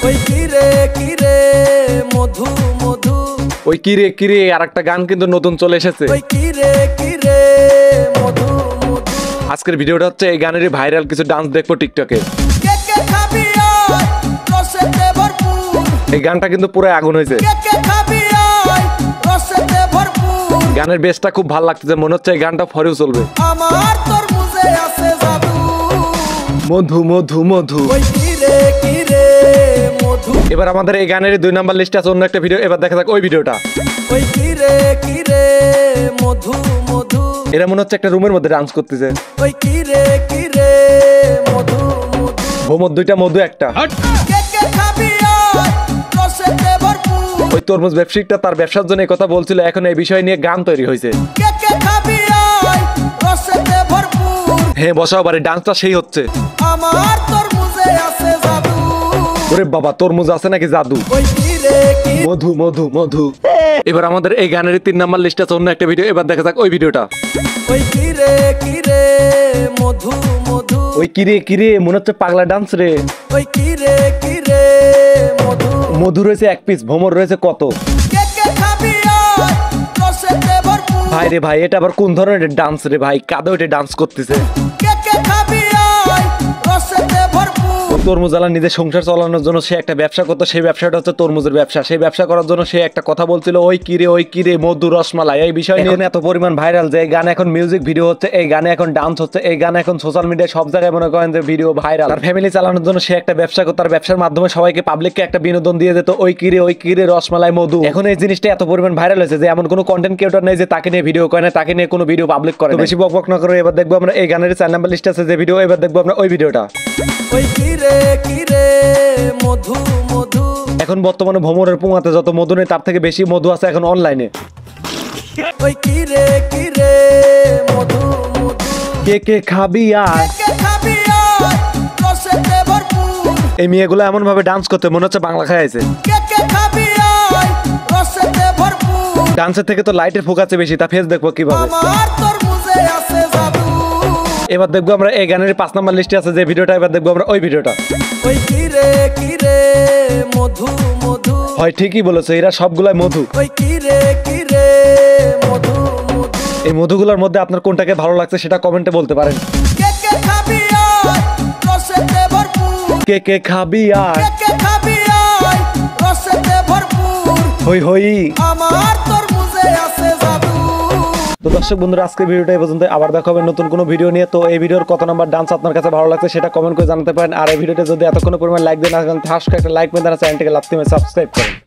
ওই কিরে মধু মধু, ওই কিরে আরেকটা গান কিন্তু নতুন চলে এসেছে। ওই কিরে মধু মধু। আজকের ভিডিওটা হচ্ছে এই গানেরই ভাইরাল কিছু ডান্স দেখবো টিকটকে। কে কে খাবি আয় রসেতে ভরপুর, এই গানটা কিন্তু পুরো আগুন হয়েছে। কে কে খাবি আয় রসেতে ভরপুর। গানের বেসটা খুব ভালো লাগতেছে, মনে হচ্ছে এই গানটা ফরেও চলবে। আমার তরমুজে আছে জাদু, মধু মধু মধু। ওই কিরে মধু। এবার আমাদের এই গানের 2 নাম্বার লিস্টে আছে অন্য একটা ভিডিও, এবার দেখা যাক ওই ভিডিওটা। ওই কিরে মধু মধু। এরা মনে হচ্ছে একটা রুমের মধ্যে ডান্স করতেছে। ওই কিরে মধু মধু। ভোমর 2টা মধু একটা। কে কে খাবি আয় রসেতে ভরপুর, ওই তরমুজ ব্যবসায়িকটা তার ব্যবসার জন্য এই কথা বলছিল, এখন এই বিষয় নিয়ে গান তৈরি হয়েছে। কে কে খাবি আয় রসেতে ভরপুর। হ্যাঁ বসাও বাড়ি, ডান্সটা সেই হচ্ছে। আমার তরমুজে আছে জাদু, ওরে বাবা তরমুজ আছে নাকি জাদু। ওই কিরে মধু মধু মধু। এবার আমাদের এই গানের 3 নাম্বার লিস্টে আছে অন্য একটা ভিডিও, এবার দেখা যাক ওই ভিডিওটা। ওই কিরে মধু মধু। ওই কিরে মনে হচ্ছে পাগলা ডান্স রে। ওই কিরে মধু। মধু রয়েছে 1 পিস, ভোমর রয়েছে কত। কে কে খাবি আয় রসেতে ভরপুর। ভাই রে ভাই, এটা আবার কোন ধরনের ডান্স রে ভাই, কাদো এটা ডান্স করতেছে। কে কে খাবি আয় রসেতে ভরপুর। তরমুজ আলা নিজের সংসার চালানোর জন্য সে একটা ব্যবসা করতো, সেই ব্যবসাটা হচ্ছে তরমুজের ব্যবসা। সেই ব্যবসা করার জন্য সে একটা কথা বলছিল, ওই কিরে মধু রসমালাই। এই বিষয় নিয়ে এত পরিমাণ ভাইরাল যে এই গানে এখন মিউজিক ভিডিও হচ্ছে, এই গানে এখন ডান্স হচ্ছে, এই গানে এখন সোশ্যাল মিডিয়ায় সব জায়গায় মনে করেন যে ভিডিও ভাইরাল। আর ফ্যামিলি চালানোর জন্য সে একটা ব্যবসা করতো, তার ব্যবসার মাধ্যমে সবাইকে পাবলিককে একটা বিনোদন দিয়ে যেত, ওই কিরে রসমালাই মধু। এখন এই জিনিসটা এত পরিমাণ ভাইরাল হয়েছে যে এমন কোনো কন্টেন্ট ক্রিয়েটর নেই যে তাকে নিয়ে ভিডিও করে না, তাকে নিয়ে কোনো ভিডিও পাবলিক করে না। বেশি বকবক না করে এবার দেখবো আমরা এই গানের 4 নাম্বার লিস্টে আছে যে ভিডিও, এবার দেখবো আমরা ওই ভিডিওটা। ওই কিরে মধু মধু। এখন বর্তমানে ভ্রমণের পুঙাতে যত মধু নেই তার থেকে বেশি মধু আছে এখন অনলাইনে। ওই কিরে মধু মধু। কে খাবি আয়। কে খাবি আয় রসেতে ভরপুর। এই মেয়েগুলো এমন ভাবে ডান্স করতে মনে হচ্ছে বাংলা খাইছে। কে কে খাবি আয় রসেতে ভরপুর। ডান্সের থেকে তো লাইটের ফোকাসে বেশি, তা ফেস দেখবো কিভাবে। আমার তরমুজে আছে জাদু। এবার দেখবো আমরা এই গানের 5 নাম্বার লিস্টে আছে যে ভিডিওটা, এবার দেখবো আমরা ওই ভিডিওটা। ওই কিরে মধু মধু। হয় ঠিকই বলেছো, এরা সবগুলাই মধু। ওই কিরে মধু মধু। এই মধুগুলোর মধ্যে আপনার কোনটাকে ভালো লাগছে সেটা কমেন্টে বলতে পারেন। কে কে খাবি আয় রসেতে ভরপুর। কে খাবি আয়। কে কে খাবি আয় রসেতে ভরপুর। হই আমার তরমুজে আছে জাদু। তো দর্শক বন্ধুরা, আজকে ভিডিওটা এই পর্যন্ত, আবার দেখা হবে নতুন কোনো ভিডিও নিয়ে। তো এই ভিডিওর কত নাম্বার ডান্স আপনার কাছে ভালো লাগছে সেটা কমেন্ট করে জানাতে পারেন। আর এই ভিডিওটা যদি এতক্ষণ পরিমাণ লাইক দেন, ঠাস একটা লাইক মেরে চ্যানেলটাকে সাবস্ক্রাইব করেন।